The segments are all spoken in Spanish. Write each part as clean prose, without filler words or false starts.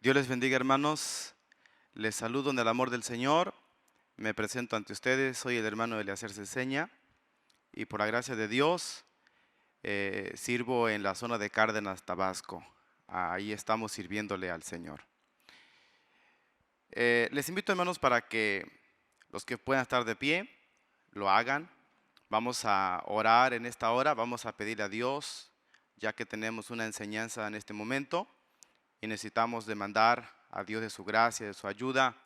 Dios les bendiga, hermanos. Les saludo en el amor del Señor. Me presento ante ustedes. Soy el hermano Eliezer Ceseña y por la gracia de Dios sirvo en la zona de Cárdenas, Tabasco. Ahí estamos sirviéndole al Señor. Les invito, hermanos, para que los que puedan estar de pie lo hagan. Vamos a orar en esta hora. Vamos a pedir a Dios, ya que tenemos una enseñanza en este momento y necesitamos demandar a Dios de su gracia, de su ayuda,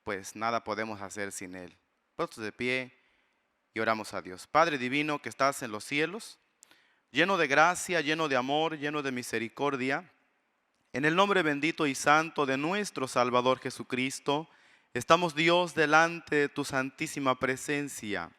pues nada podemos hacer sin Él. Puestos de pie y oramos a Dios. Padre divino que estás en los cielos, lleno de gracia, lleno de amor, lleno de misericordia, en el nombre bendito y santo de nuestro Salvador Jesucristo, estamos, Dios, delante de tu santísima presencia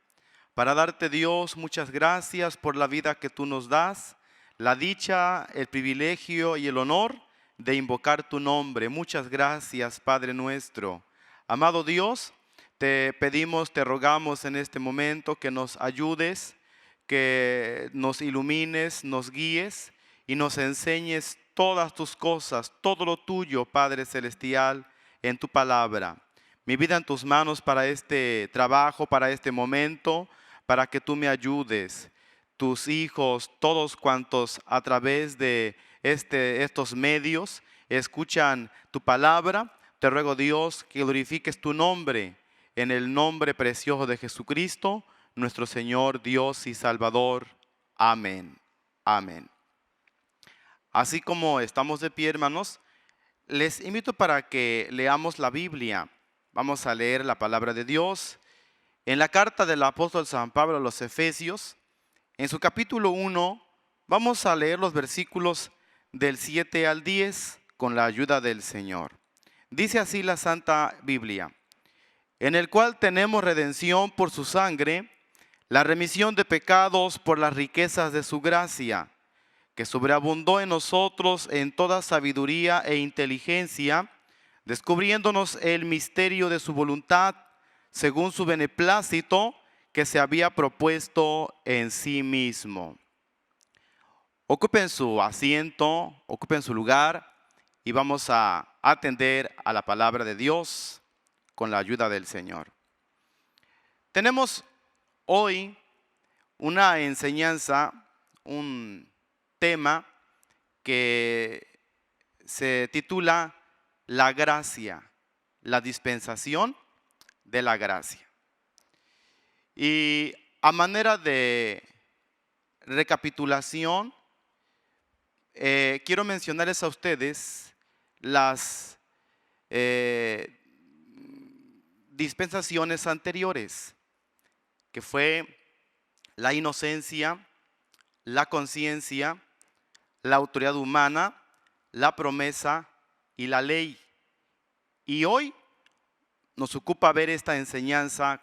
para darte, Dios, muchas gracias por la vida que tú nos das, la dicha, el privilegio y el honor de invocar tu nombre. Muchas gracias, Padre nuestro. Amado Dios, te pedimos, te rogamos en este momento que nos ayudes, que nos ilumines, nos guíes y nos enseñes todas tus cosas, todo lo tuyo, Padre celestial, en tu palabra. Mi vida en tus manos para este trabajo, para este momento, para que tú me ayudes. Tus hijos, todos cuantos a través de estos medios escuchan tu palabra, te ruego, Dios, que glorifiques tu nombre en el nombre precioso de Jesucristo, nuestro Señor, Dios y Salvador. Amén. Amén. Así como estamos de pie, hermanos, les invito para que leamos la Biblia. Vamos a leer la palabra de Dios en la carta del apóstol San Pablo a los Efesios. En su capítulo 1, vamos a leer los versículos del 7 al 10 con la ayuda del Señor. Dice así la Santa Biblia: en el cual tenemos redención por su sangre, la remisión de pecados por las riquezas de su gracia, que sobreabundó en nosotros en toda sabiduría e inteligencia, descubriéndonos el misterio de su voluntad, según su beneplácito, que se había propuesto en sí mismo. Ocupen su asiento, ocupen su lugar y vamos a atender a la palabra de Dios con la ayuda del Señor. Tenemos hoy una enseñanza, un tema que se titula La gracia, la dispensación de la gracia. Y a manera de recapitulación, quiero mencionarles a ustedes las dispensaciones anteriores, que fue la inocencia, la conciencia, la autoridad humana, la promesa y la ley. Y hoy nos ocupa ver esta enseñanza,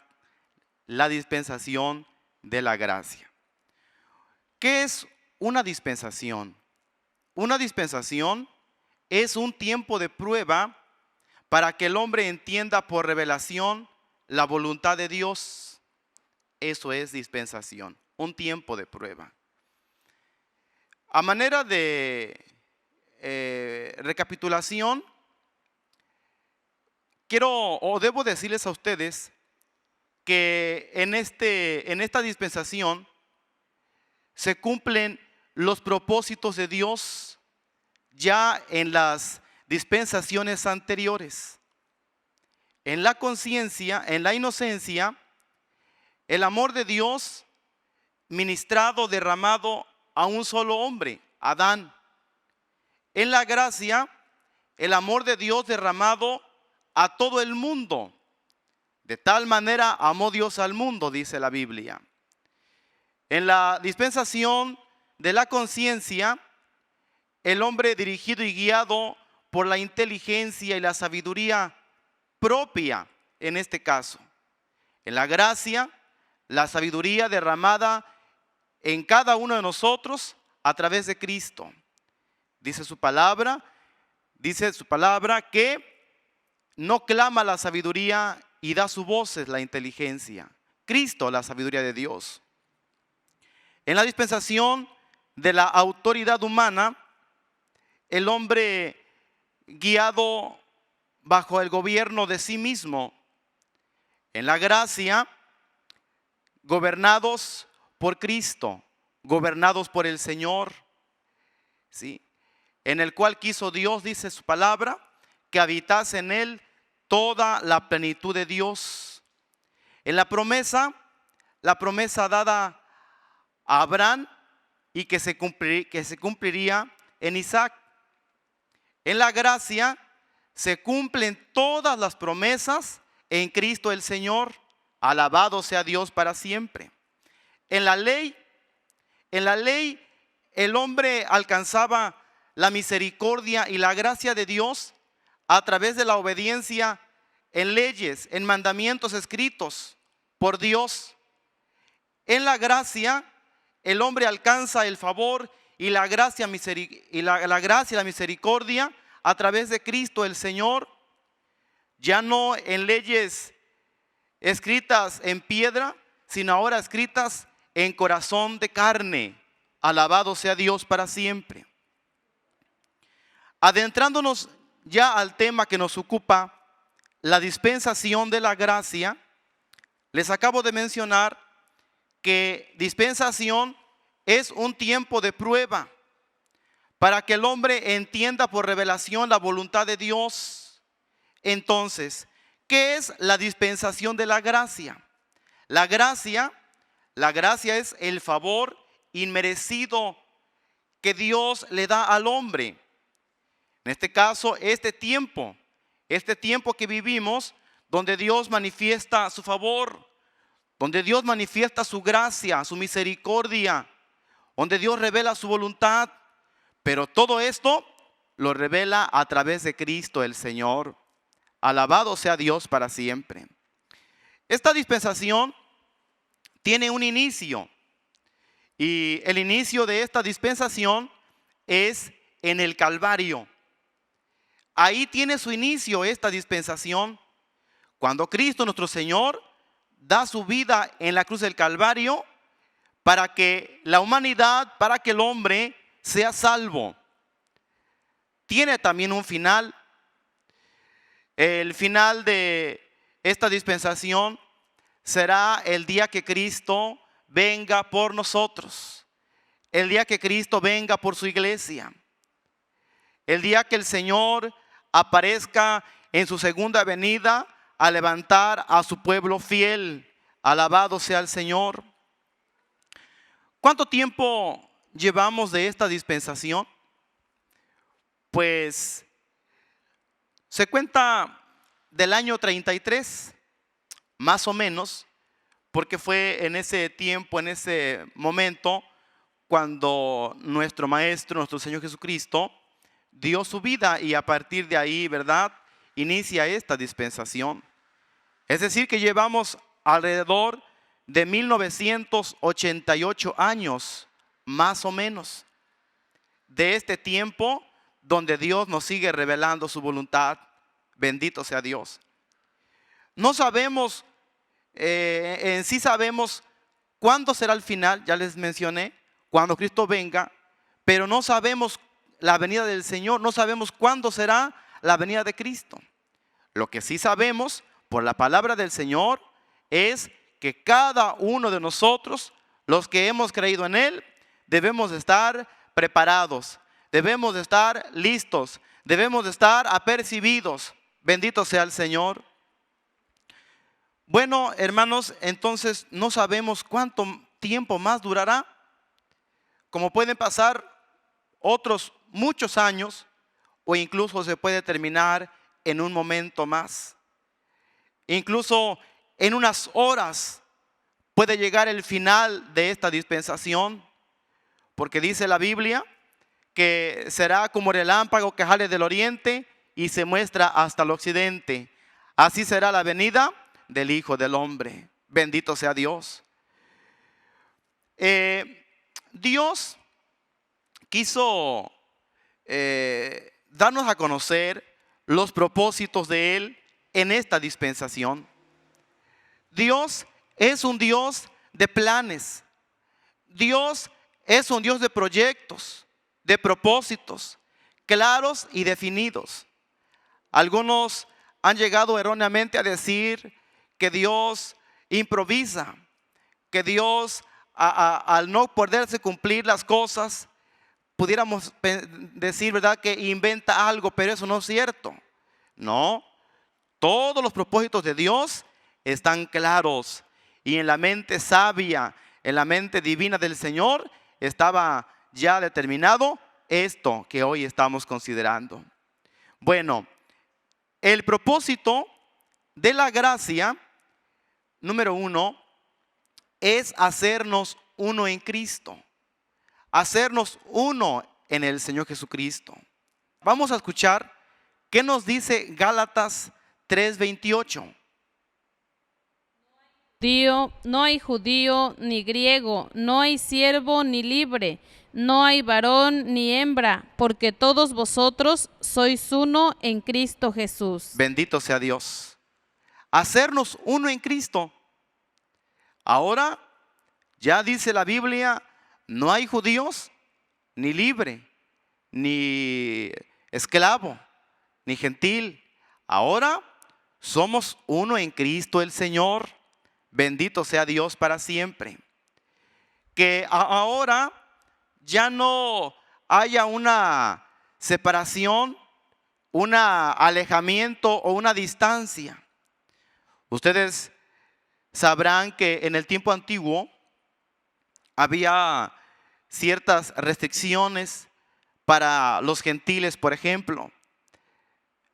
la dispensación de la gracia. ¿Qué es una dispensación? Una dispensación es un tiempo de prueba para que el hombre entienda por revelación la voluntad de Dios. Eso es dispensación, un tiempo de prueba. A manera de recapitulación, quiero o debo decirles a ustedes que en esta dispensación se cumplen los propósitos de Dios ya en las dispensaciones anteriores. En la conciencia, en la inocencia, el amor de Dios ministrado, derramado a un solo hombre, Adán. En la gracia, el amor de Dios derramado a todo el mundo. De tal manera amó Dios al mundo, dice la Biblia. En la dispensación de la conciencia, el hombre dirigido y guiado por la inteligencia y la sabiduría propia, en este caso. En la gracia, la sabiduría derramada en cada uno de nosotros a través de Cristo. Dice su palabra que no clama la sabiduría y da su voz es la inteligencia. Cristo, la sabiduría de Dios. En la dispensación de la autoridad humana, el hombre guiado bajo el gobierno de sí mismo. En la gracia, gobernados por Cristo, gobernados por el Señor, ¿sí? En el cual quiso Dios, dice su palabra, que habitase en él toda la plenitud de Dios. En la promesa dada a Abraham y que se cumpliría en Isaac. En la gracia se cumplen todas las promesas en Cristo el Señor. Alabado sea Dios para siempre. En la ley el hombre alcanzaba la misericordia y la gracia de Dios a través de la obediencia en leyes, en mandamientos escritos por Dios. En la gracia el hombre alcanza el favor y la gracia y la misericordia a través de Cristo el Señor, ya no en leyes escritas en piedra, sino ahora escritas en corazón de carne. Alabado sea Dios para siempre. Adentrándonos ya al tema que nos ocupa, la dispensación de la gracia, les acabo de mencionar que dispensación es un tiempo de prueba para que el hombre entienda por revelación la voluntad de Dios. Entonces, ¿qué es la dispensación de la gracia? La gracia es el favor inmerecido que Dios le da al hombre. En este caso, este tiempo que vivimos, donde Dios manifiesta su favor, donde Dios manifiesta su gracia, su misericordia, donde Dios revela su voluntad, pero todo esto lo revela a través de Cristo el Señor. Alabado sea Dios para siempre. Esta dispensación tiene un inicio, y el inicio de esta dispensación es en el Calvario. Ahí tiene su inicio esta dispensación, cuando Cristo nuestro Señor da su vida en la cruz del Calvario para que la humanidad, para que el hombre sea salvo. Tiene también un final. El final de esta dispensación será el día que Cristo venga por nosotros, el día que Cristo venga por su iglesia, el día que el Señor aparezca en su segunda venida a levantar a su pueblo fiel. Alabado sea el Señor. ¿Cuánto tiempo llevamos de esta dispensación? Pues se cuenta del año 33, más o menos, porque fue en ese tiempo, en ese momento, cuando nuestro Maestro, nuestro Señor Jesucristo, dio su vida, y a partir de ahí, ¿verdad?, inicia esta dispensación. Es decir, que llevamos alrededor de 1988 años, más o menos, de este tiempo donde Dios nos sigue revelando su voluntad. Bendito sea Dios. No sabemos, en sí sabemos cuándo será el final, ya les mencioné, cuando Cristo venga, pero no sabemos la venida del Señor, no sabemos cuándo será la venida de Cristo. Lo que sí sabemos por la palabra del Señor es que cada uno de nosotros, los que hemos creído en Él, debemos de estar preparados, debemos de estar listos, debemos de estar apercibidos. Bendito sea el Señor. Bueno, hermanos, entonces no sabemos cuánto tiempo más durará. Como pueden pasar otros muchos años, o incluso se puede terminar en un momento más. Incluso en unas horas puede llegar el final de esta dispensación, porque dice la Biblia que será como el relámpago que sale del oriente y se muestra hasta el occidente. Así será la venida del Hijo del Hombre. Bendito sea Dios. Dios quiso darnos a conocer los propósitos de Él en esta dispensación. Dios es un Dios de planes. Dios es un Dios de proyectos, de propósitos claros y definidos. Algunos han llegado erróneamente a decir que Dios improvisa, que Dios al no poderse cumplir las cosas, pudiéramos decir, ¿verdad?, que inventa algo, pero eso no es cierto. No, todos los propósitos de Dios están claros, y en la mente sabia, en la mente divina del Señor, estaba ya determinado esto que hoy estamos considerando. Bueno, el propósito de la gracia, número 1, es hacernos uno en Cristo. Hacernos uno en el Señor Jesucristo. Vamos a escuchar qué nos dice Gálatas 3:28. No hay judío ni griego, no hay siervo ni libre, no hay varón ni hembra, porque todos vosotros sois uno en Cristo Jesús. Bendito sea Dios. Hacernos uno en Cristo. Ahora ya dice la Biblia, no hay judíos ni libre, ni esclavo, ni gentil. Ahora somos uno en Cristo el Señor. Bendito sea Dios para siempre. Que ahora ya no haya una separación, un alejamiento o una distancia. Ustedes sabrán que en el tiempo antiguo había ciertas restricciones para los gentiles, por ejemplo.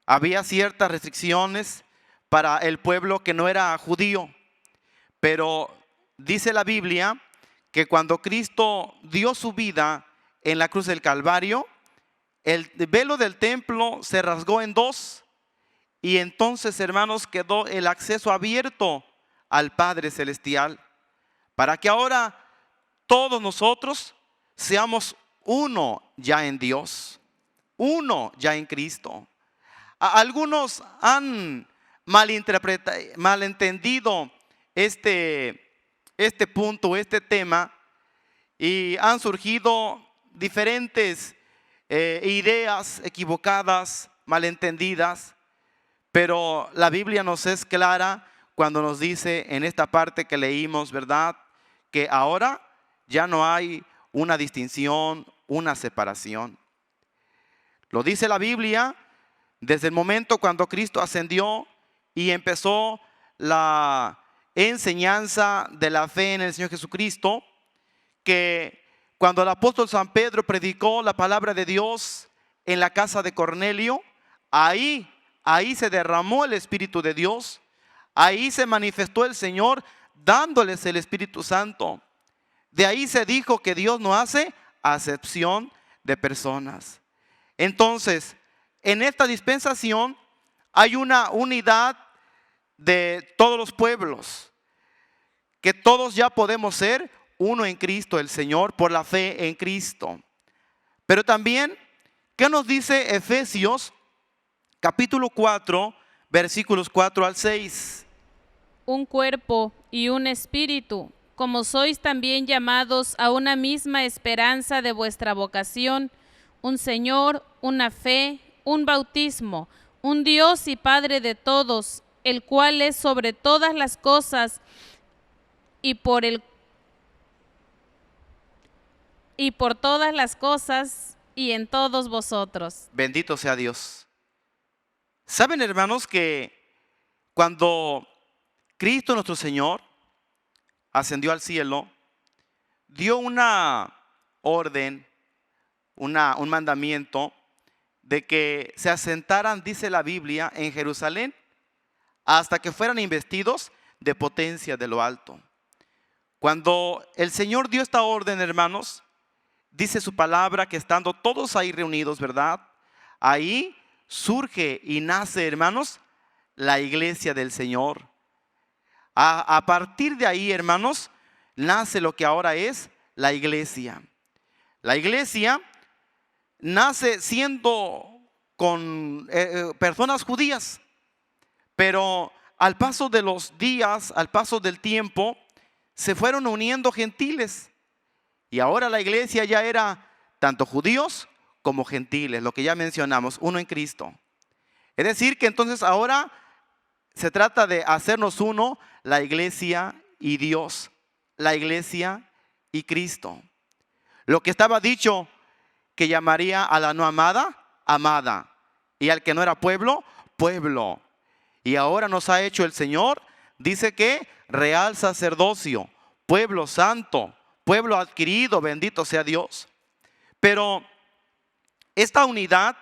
Había ciertas restricciones para el pueblo que no era judío. Pero dice la Biblia que cuando Cristo dio su vida en la cruz del Calvario, el velo del templo se rasgó en dos, y entonces, hermanos, quedó el acceso abierto al Padre Celestial, para que ahora todos nosotros seamos uno ya en Dios, uno ya en Cristo. Algunos han malentendido este punto, este tema, y han surgido diferentes ideas equivocadas, malentendidas, pero la Biblia nos es clara cuando nos dice en esta parte que leímos, ¿verdad?, que ahora ya no hay una distinción, una separación. Lo dice la Biblia desde el momento cuando Cristo ascendió y empezó la enseñanza de la fe en el Señor Jesucristo, que cuando el apóstol San Pedro predicó la palabra de Dios en la casa de Cornelio, ahí se derramó el Espíritu de Dios, ahí se manifestó el Señor dándoles el Espíritu Santo. De ahí se dijo que Dios no hace acepción de personas. Entonces, en esta dispensación hay una unidad de todos los pueblos, que todos ya podemos ser uno en Cristo el Señor por la fe en Cristo. Pero también, ¿qué nos dice Efesios capítulo 4, versículos 4 al 6? Un cuerpo y un espíritu, como sois también llamados a una misma esperanza de vuestra vocación, un Señor, una fe, un bautismo, un Dios y Padre de todos, el cual es sobre todas las cosas y por todas las cosas y en todos vosotros. Bendito sea Dios. ¿Saben, hermanos, que cuando Cristo nuestro Señor ascendió al cielo, dio una orden, un mandamiento de que se asentaran, dice la Biblia, en Jerusalén hasta que fueran investidos de potencia de lo alto? Cuando el Señor dio esta orden, hermanos, dice su palabra que estando todos ahí reunidos, ¿verdad?, ahí surge y nace, hermanos, la iglesia del Señor. A partir de ahí, hermanos, nace lo que ahora es la iglesia. La iglesia nace siendo con personas judías, pero al paso de los días, al paso del tiempo, se fueron uniendo gentiles, y ahora la iglesia ya era tanto judíos como gentiles, lo que ya mencionamos, uno en Cristo. Es decir, que entonces ahora se trata de hacernos uno, la iglesia y Dios, la iglesia y Cristo. Lo que estaba dicho, que llamaría a la no amada, amada, y al que no era pueblo, pueblo. Y ahora nos ha hecho el Señor, dice que real sacerdocio, pueblo santo, pueblo adquirido, bendito sea Dios. Pero esta unidad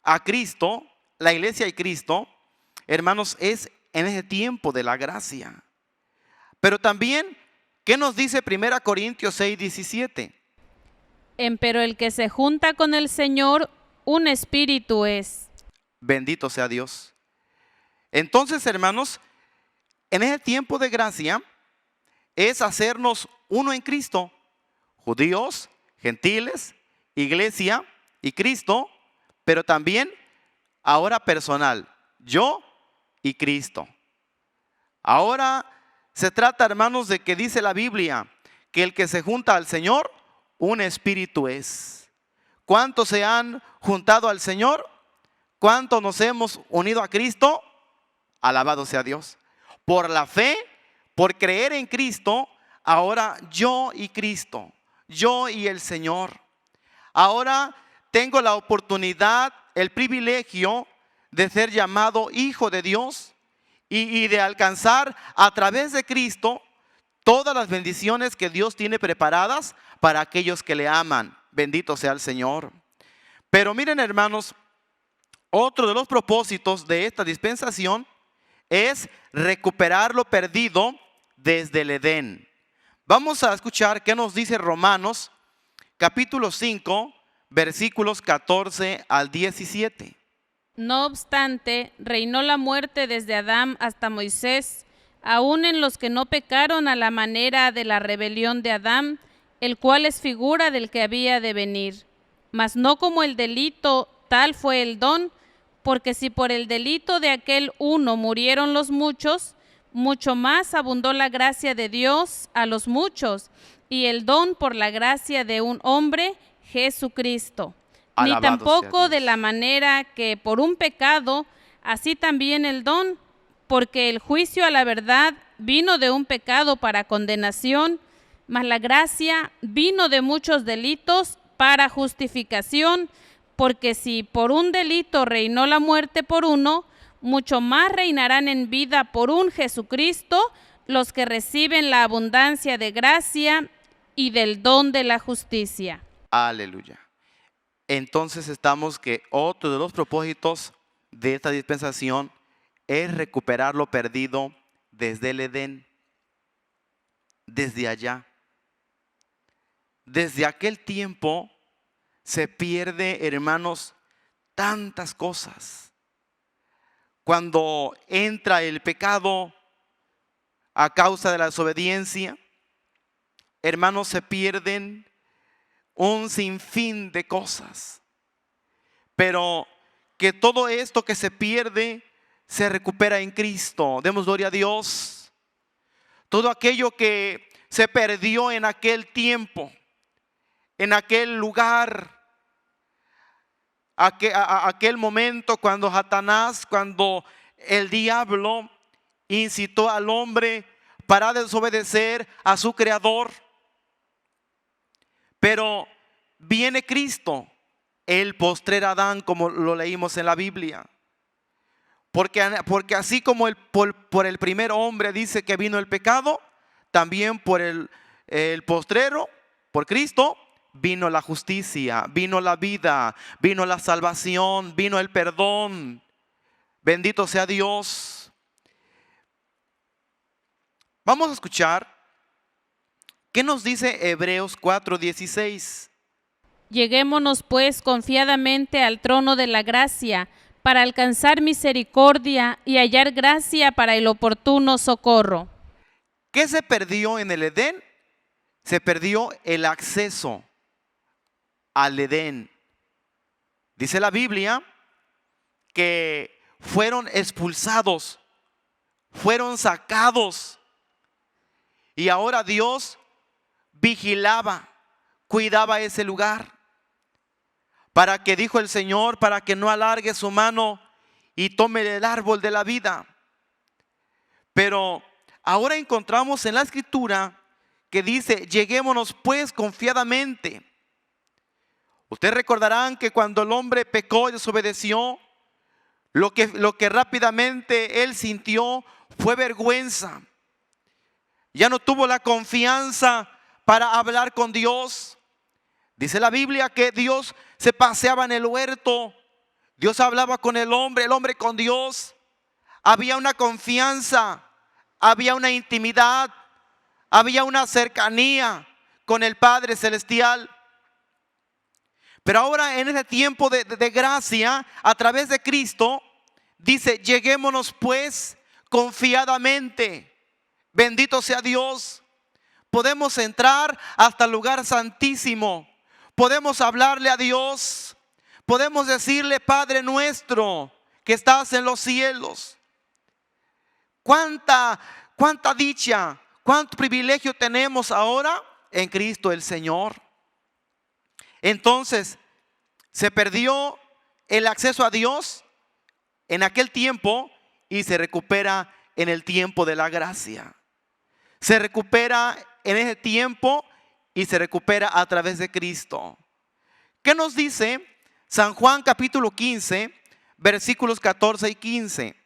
a Cristo, la iglesia y Cristo, hermanos, es en ese tiempo de la gracia. Pero también, ¿qué nos dice 1 Corintios 6:17? Empero el que se junta con el Señor, un espíritu es. Bendito sea Dios. Entonces, hermanos, en ese tiempo de gracia es hacernos uno en Cristo, judíos, gentiles, iglesia y Cristo, pero también ahora personal, yo y Cristo. Ahora se trata, hermanos, de que dice la Biblia que el que se junta al Señor, un espíritu es. ¿Cuántos se han juntado al Señor? ¿Cuántos nos hemos unido a Cristo? Alabado sea Dios. Por la fe, por creer en Cristo, ahora yo y Cristo, yo y el Señor. Ahora tengo la oportunidad, el privilegio de ser llamado hijo de Dios y de alcanzar a través de Cristo todas las bendiciones que Dios tiene preparadas para aquellos que le aman. Bendito sea el Señor. Pero miren, hermanos, otro de los propósitos de esta dispensación es recuperar lo perdido desde el Edén. Vamos a escuchar qué nos dice Romanos capítulo 5, versículos 14 al 17. No obstante, reinó la muerte desde Adán hasta Moisés, aun en los que no pecaron a la manera de la rebelión de Adán, el cual es figura del que había de venir. Mas no como el delito, tal fue el don, porque si por el delito de aquel uno murieron los muchos, mucho más abundó la gracia de Dios a los muchos, y el don por la gracia de un hombre, Jesucristo. Ni Alabado tampoco sea Dios. de la manera que por un pecado, así también el don, porque el juicio a la verdad vino de un pecado para condenación, mas la gracia vino de muchos delitos para justificación, porque si por un delito reinó la muerte por uno, mucho más reinarán en vida por un Jesucristo los que reciben la abundancia de gracia y del don de la justicia. Aleluya. Entonces estamos que otro de los propósitos de esta dispensación es recuperar lo perdido desde el Edén, desde allá. Desde aquel tiempo se pierde, hermanos, tantas cosas. Cuando entra el pecado a causa de la desobediencia, hermanos, se pierden un sinfín de cosas. Pero que todo esto que se pierde se recupera en Cristo. Demos gloria a Dios. Todo aquello que se perdió en aquel tiempo, en aquel lugar, aquel momento cuando Satanás, cuando el diablo incitó al hombre para desobedecer a su creador. Pero viene Cristo, el postrer Adán, como lo leímos en la Biblia. Porque así como por el primer hombre dice que vino el pecado, también por el postrero, por Cristo, vino la justicia, vino la vida, vino la salvación, vino el perdón. Bendito sea Dios. Vamos a escuchar qué nos dice Hebreos 4:16. Lleguémonos pues confiadamente al trono de la gracia, para alcanzar misericordia y hallar gracia para el oportuno socorro. ¿Qué se perdió en el Edén? Se perdió el acceso al Edén. Dice la Biblia que fueron expulsados, fueron sacados. Y ahora Dios vigilaba, cuidaba ese lugar. Para que, dijo el Señor, para que no alargue su mano y tome el árbol de la vida. Pero ahora encontramos en la Escritura que dice, lleguémonos pues confiadamente. Ustedes recordarán que cuando el hombre pecó y desobedeció, lo que rápidamente él sintió fue vergüenza. Ya no tuvo la confianza para hablar con Dios. Dice la Biblia que Dios se paseaba en el huerto. Dios hablaba con el hombre con Dios. Había una confianza, había una intimidad, había una cercanía con el Padre Celestial. Pero ahora en ese tiempo de gracia, a través de Cristo, dice, lleguémonos pues confiadamente. Bendito sea Dios. Podemos entrar hasta el lugar santísimo. Podemos hablarle a Dios. Podemos decirle, Padre nuestro que estás en los cielos. Cuánta dicha, cuánto privilegio tenemos ahora en Cristo el Señor. Entonces, se perdió el acceso a Dios en aquel tiempo y se recupera en el tiempo de la gracia. Se recupera en ese tiempo y se recupera a través de Cristo. ¿Qué nos dice San Juan capítulo 15, versículos 14 y 15?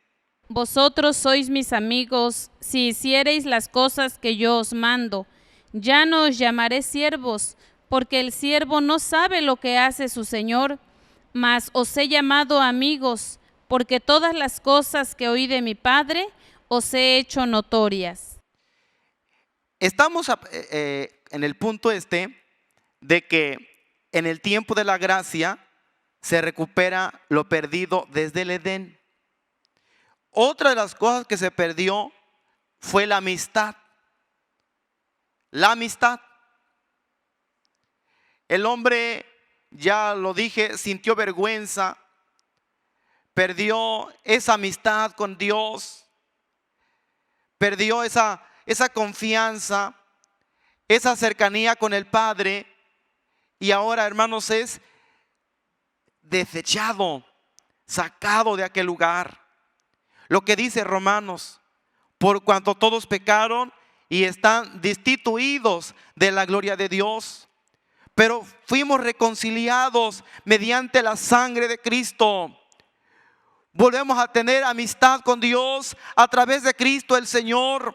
Vosotros sois mis amigos si hiciereis las cosas que yo os mando. Ya no os llamaré siervos, porque el siervo no sabe lo que hace su señor, mas os he llamado amigos, porque todas las cosas que oí de mi Padre os he hecho notorias. Estamos en el punto de que en el tiempo de la gracia se recupera lo perdido desde el Edén. Otra de las cosas que se perdió fue la amistad. La amistad. El hombre, ya lo dije, sintió vergüenza, perdió esa amistad con Dios, perdió esa confianza, esa cercanía con el Padre, y ahora, hermanos, es desechado, sacado de aquel lugar. Lo que dice Romanos, por cuanto todos pecaron y están destituidos de la gloria de Dios, pero fuimos reconciliados mediante la sangre de Cristo. Volvemos a tener amistad con Dios a través de Cristo el Señor.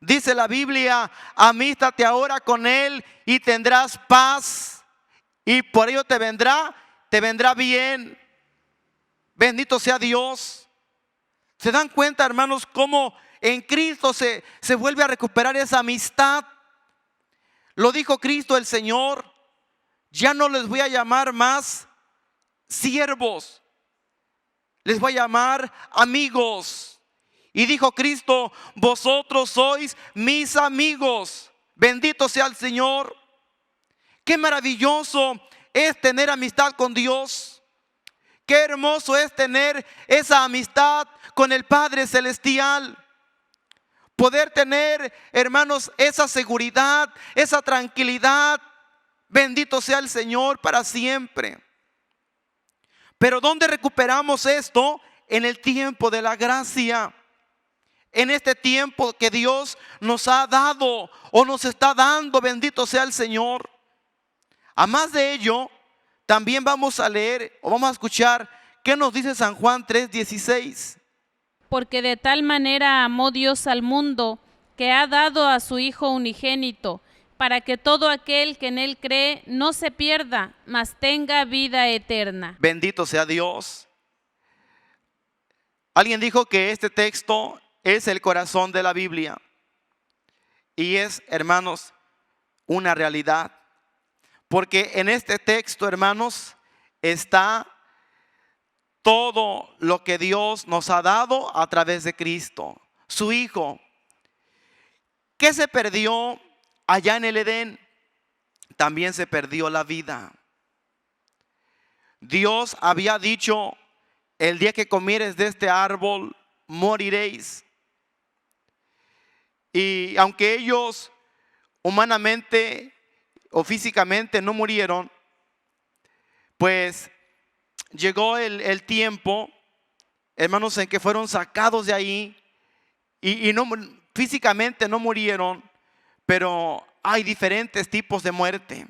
Dice la Biblia, amístate ahora con Él y tendrás paz, y por ello te vendrá bien. Bendito sea Dios. ¿Se dan cuenta, hermanos, cómo en Cristo se vuelve a recuperar esa amistad? Lo dijo Cristo el Señor, ya no les voy a llamar más siervos, les voy a llamar amigos. Y dijo Cristo, vosotros sois mis amigos. Bendito sea el Señor. Qué maravilloso es tener amistad con Dios. Qué hermoso es tener esa amistad con el Padre Celestial. Poder tener, hermanos, esa seguridad, esa tranquilidad. Bendito sea el Señor para siempre. Pero ¿dónde recuperamos esto? En el tiempo de la gracia. En este tiempo que Dios nos ha dado o nos está dando, bendito sea el Señor. A más de ello, también vamos a leer o vamos a escuchar qué nos dice San Juan 3:16. Porque de tal manera amó Dios al mundo, que ha dado a su Hijo unigénito, para que todo aquel que en Él cree no se pierda, mas tenga vida eterna. Bendito sea Dios. Alguien dijo que este texto es el corazón de la Biblia. Y es, hermanos, una realidad. Porque en este texto, hermanos, está todo lo que Dios nos ha dado a través de Cristo, su Hijo. ¿Qué se perdió allá en el Edén? También se perdió la vida. Dios había dicho, el día que comieres de este árbol, moriréis. Y aunque ellos humanamente o físicamente no murieron, pues llegó el tiempo, hermanos, en que fueron sacados de ahí y no, físicamente no murieron, pero hay diferentes tipos de muerte.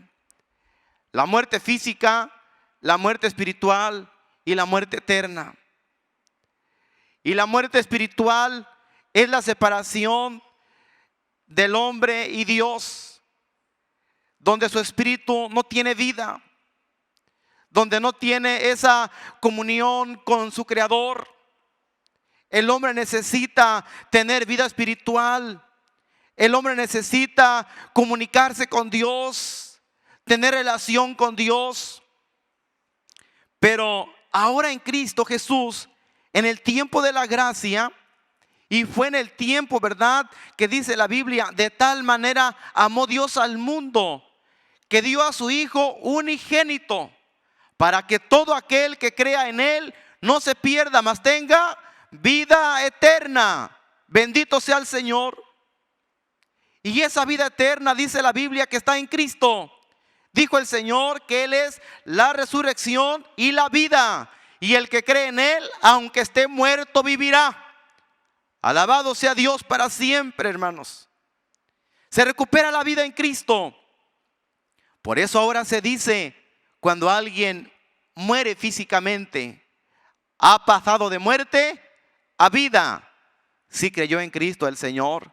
La muerte física, la muerte espiritual y la muerte eterna. Y la muerte espiritual es la separación del hombre y Dios, donde su espíritu no tiene vida, donde no tiene esa comunión con su Creador. El hombre necesita tener vida espiritual. El hombre necesita comunicarse con Dios, tener relación con Dios. Pero ahora en Cristo Jesús, en el tiempo de la gracia, y fue en el tiempo, ¿verdad?, que dice la Biblia, de tal manera amó Dios al mundo, que dio a su Hijo unigénito, para que todo aquel que crea en Él no se pierda, mas tenga vida eterna. Bendito sea el Señor. Y esa vida eterna, dice la Biblia, que está en Cristo. Dijo el Señor que Él es la resurrección y la vida. Y el que cree en Él, aunque esté muerto, vivirá. Alabado sea Dios para siempre, hermanos. Se recupera la vida en Cristo. Por eso ahora se dice, cuando alguien muere físicamente, ha pasado de muerte a vida. Si creyó en Cristo el Señor,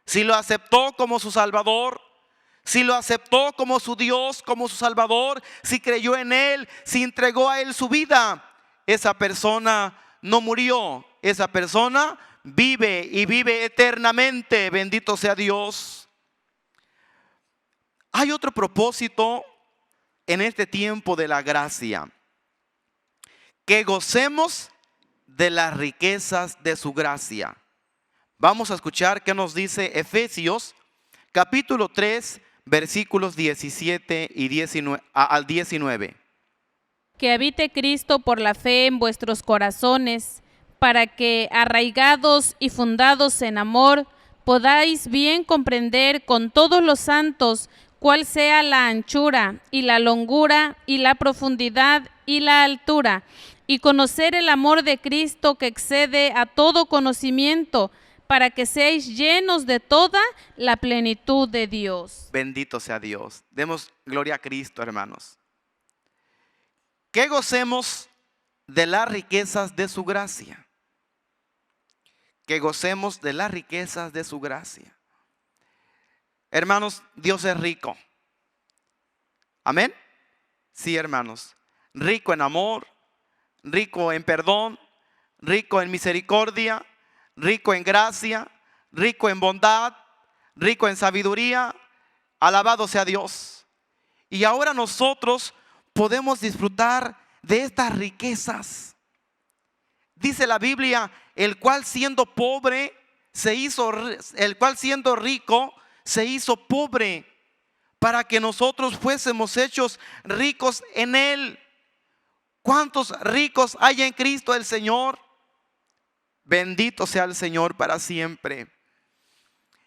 si lo aceptó como su Salvador, si lo aceptó como su Dios, como su Salvador, si creyó en Él, si entregó a Él su vida, esa persona no murió, esa persona vive y vive eternamente. Bendito sea Dios. Hay otro propósito en este tiempo de la gracia: que gocemos de las riquezas de su gracia. Vamos a escuchar qué nos dice Efesios capítulo 3, versículos 17 y 19, al 19. Que habite Cristo por la fe en vuestros corazones, para que, arraigados y fundados en amor, podáis bien comprender con todos los santos cuál sea la anchura y la longura y la profundidad y la altura, y conocer el amor de Cristo que excede a todo conocimiento, para que seáis llenos de toda la plenitud de Dios. Bendito sea Dios. Demos gloria a Cristo, hermanos. Que gocemos de las riquezas de su gracia. Que gocemos de las riquezas de su gracia. Hermanos, Dios es rico. Amén. Sí, hermanos. Rico en amor, rico en perdón, rico en misericordia, rico en gracia, rico en bondad, rico en sabiduría. Alabado sea Dios. Y ahora nosotros podemos disfrutar de estas riquezas. Dice la Biblia, el cual siendo pobre el cual siendo rico se hizo pobre, para que nosotros fuésemos hechos ricos en Él. ¿Cuántos ricos hay en Cristo el Señor? Bendito sea el Señor para siempre.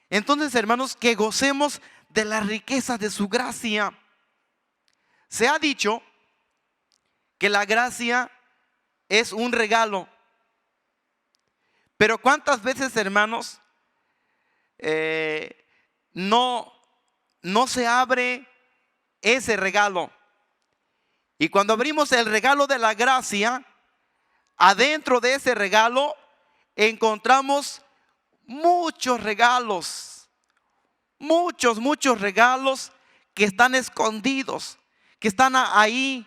Entonces, hermanos, que gocemos de las riquezas de su gracia. Se ha dicho que la gracia es un regalo. Pero ¿cuántas veces, hermanos, no se abre ese regalo? Y cuando abrimos el regalo de la gracia, adentro de ese regalo encontramos muchos regalos, muchos regalos que están escondidos, que están ahí.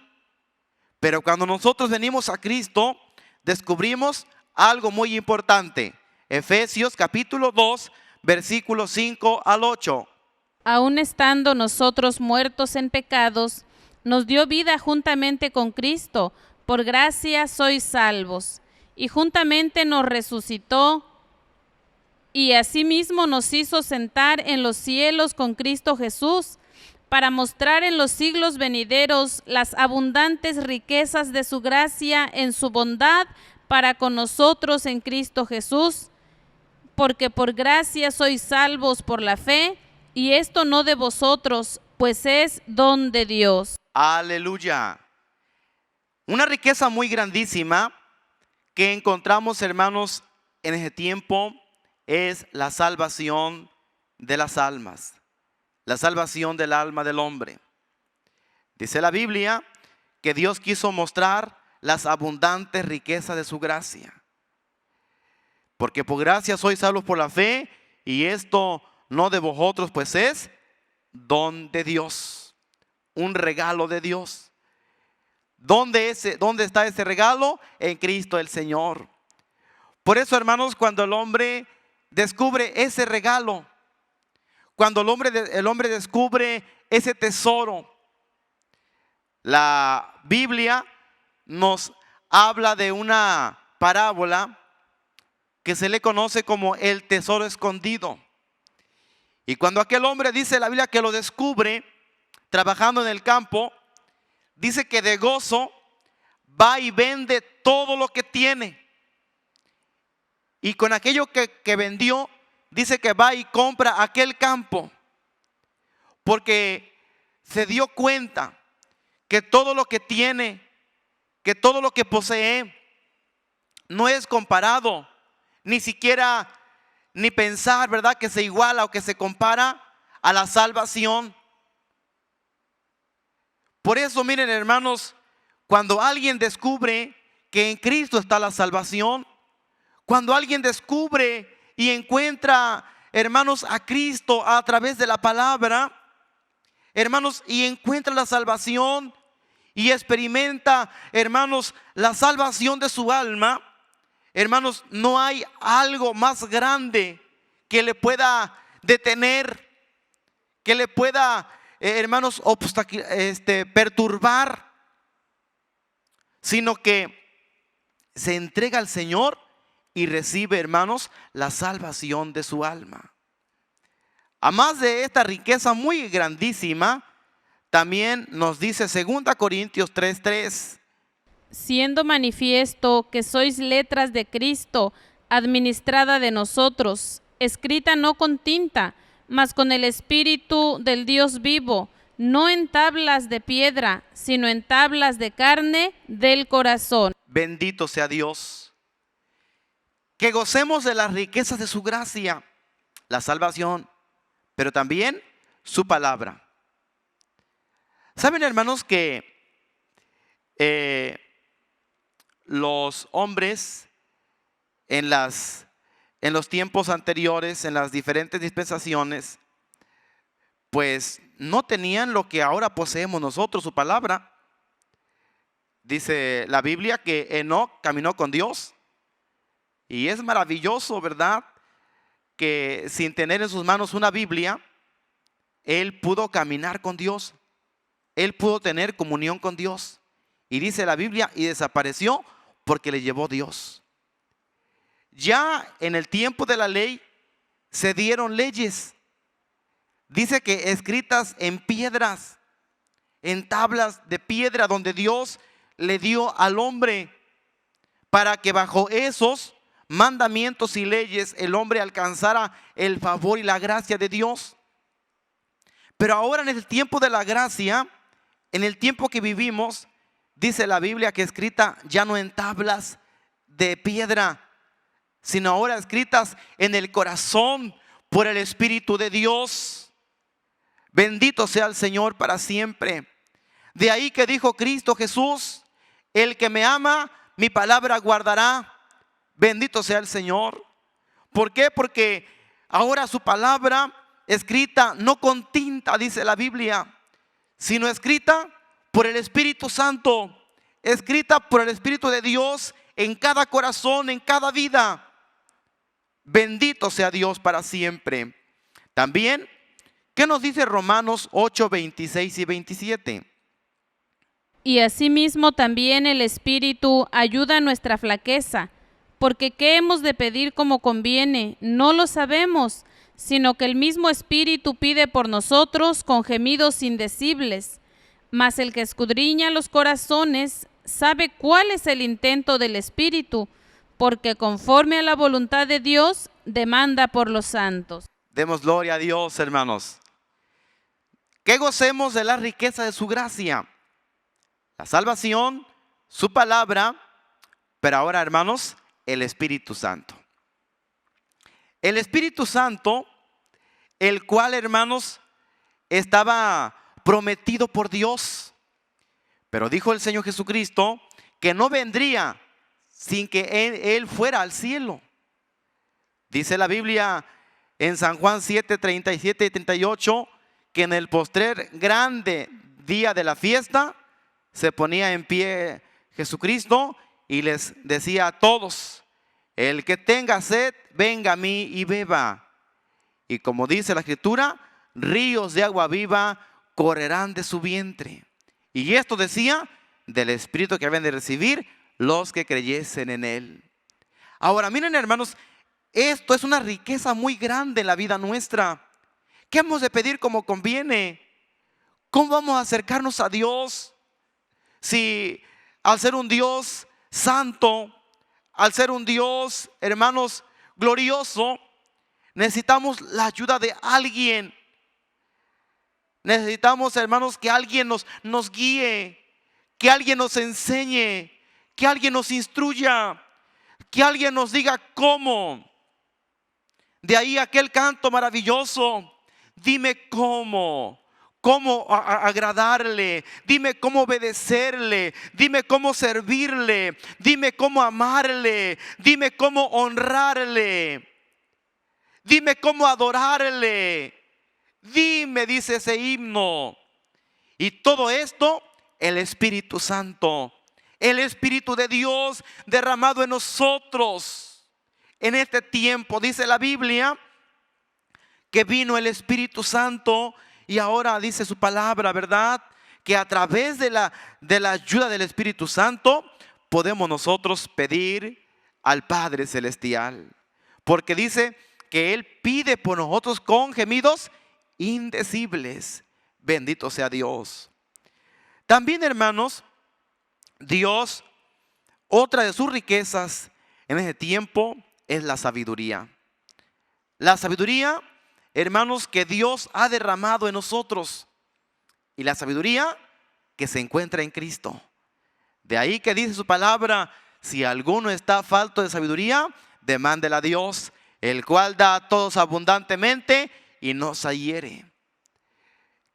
Pero cuando nosotros venimos a Cristo, descubrimos algo muy importante. Efesios capítulo 2, versículos 5 al 8. Aun estando nosotros muertos en pecados, nos dio vida juntamente con Cristo. Por gracia sois salvos. Y juntamente nos resucitó, y asimismo nos hizo sentar en los cielos con Cristo Jesús, para mostrar en los siglos venideros las abundantes riquezas de su gracia en su bondad para con nosotros en Cristo Jesús. Porque por gracia sois salvos por la fe, y esto no de vosotros, pues es don de Dios. Aleluya. Una riqueza muy grandísima que encontramos, hermanos, en ese tiempo es la salvación de las almas, la salvación del alma del hombre. Dice la Biblia que Dios quiso mostrar las abundantes riquezas de su gracia. Porque por gracia sois salvos por la fe, y esto no de vosotros, pues es don de Dios, un regalo de Dios. ¿Dónde está ese regalo? En Cristo el Señor. Por eso, hermanos, cuando el hombre descubre ese regalo, cuando el hombre descubre ese tesoro, la Biblia nos habla de una parábola que se le conoce como el tesoro escondido. Y cuando aquel hombre, dice la Biblia, que lo descubre trabajando en el campo, dice que de gozo va y vende todo lo que tiene. Y con aquello que vendió, dice que va y compra aquel campo. Porque se dio cuenta que todo lo que tiene, que todo lo que posee, no es comparado, ni siquiera ni pensar, ¿verdad?, que se iguala o que se compara a la salvación. Por eso, miren, hermanos, cuando alguien descubre que en Cristo está la salvación, cuando alguien descubre y encuentra, hermanos, a Cristo a través de la palabra, hermanos, y encuentra la salvación y experimenta, hermanos, la salvación de su alma, hermanos, no hay algo más grande que le pueda detener, que le pueda, hermanos, perturbar, sino que se entrega al Señor y recibe, hermanos, la salvación de su alma. Además de esta riqueza muy grandísima, también nos dice 2 Corintios 3:3. Siendo manifiesto que sois letras de Cristo, administrada de nosotros, escrita no con tinta, mas con el Espíritu del Dios vivo, no en tablas de piedra, sino en tablas de carne del corazón. Bendito sea Dios. Que gocemos de las riquezas de su gracia, la salvación, pero también su palabra. ¿Saben, hermanos, que los hombres en los tiempos anteriores, en las diferentes dispensaciones, pues no tenían lo que ahora poseemos nosotros, su palabra? Dice la Biblia que Enoc caminó con Dios, y es maravilloso, ¿verdad?, que sin tener en sus manos una Biblia, él pudo caminar con Dios, él pudo tener comunión con Dios. Y dice la Biblia, y desapareció porque le llevó Dios. Ya en el tiempo de la ley se dieron leyes. Dice que escritas en piedras, en tablas de piedra, donde Dios le dio al hombre para que bajo esos mandamientos y leyes el hombre alcanzara el favor y la gracia de Dios. Pero ahora, en el tiempo de la gracia, en el tiempo que vivimos, dice la Biblia que escrita ya no en tablas de piedra, sino ahora escritas en el corazón por el Espíritu de Dios. Bendito sea el Señor para siempre. De ahí que dijo Cristo Jesús: el que me ama, mi palabra guardará. Bendito sea el Señor. ¿Por qué? Porque ahora su palabra escrita no con tinta, dice la Biblia, sino escrita por el Espíritu Santo, escrita por el Espíritu de Dios en cada corazón, en cada vida. Bendito sea Dios para siempre. También, ¿qué nos dice Romanos 8, 26 y 27? Y asimismo también el Espíritu ayuda a nuestra flaqueza, porque ¿qué hemos de pedir como conviene? No lo sabemos, sino que el mismo Espíritu pide por nosotros con gemidos indecibles. Mas el que escudriña los corazones sabe cuál es el intento del Espíritu, porque conforme a la voluntad de Dios demanda por los santos. Demos gloria a Dios, hermanos. Que gocemos de la riqueza de su gracia, la salvación, su palabra, pero ahora, hermanos, el Espíritu Santo. El Espíritu Santo, el cual, hermanos, estaba prometido por Dios. Pero dijo el Señor Jesucristo que no vendría sin que Él fuera al cielo. Dice la Biblia en San Juan 7, 37 y 38, que en el postrer grande día de la fiesta se ponía en pie Jesucristo y les decía a todos: el que tenga sed, venga a mí y beba. Y como dice la Escritura, ríos de agua viva correrán de su vientre. Y esto decía del Espíritu que habían de recibir los que creyesen en Él. Ahora, miren, hermanos, esto es una riqueza muy grande en la vida nuestra. ¿Qué hemos de pedir como conviene? ¿Cómo vamos a acercarnos a Dios? Si al ser un Dios santo, al ser un Dios, hermanos, glorioso, necesitamos la ayuda de alguien. Necesitamos, hermanos, que alguien nos guíe, que alguien nos enseñe, que alguien nos instruya, que alguien nos diga cómo. De ahí aquel canto maravilloso: dime cómo agradarle, dime cómo obedecerle, dime cómo servirle, dime cómo amarle, dime cómo honrarle, dime cómo adorarle. Dime, dice ese himno. Y todo esto, el Espíritu Santo, el Espíritu de Dios derramado en nosotros. En este tiempo, dice la Biblia, que vino el Espíritu Santo. Y ahora dice su palabra, ¿verdad?, que a través de la ayuda del Espíritu Santo podemos nosotros pedir al Padre Celestial. Porque dice que Él pide por nosotros con gemidos indecibles. Bendito sea Dios. También, hermanos, Dios, otra de sus riquezas en ese tiempo es la sabiduría. La sabiduría, hermanos, que Dios ha derramado en nosotros. Y la sabiduría que se encuentra en Cristo. De ahí que dice su palabra: si alguno está falto de sabiduría, demándela a Dios, el cual da a todos abundantemente y no se hiere.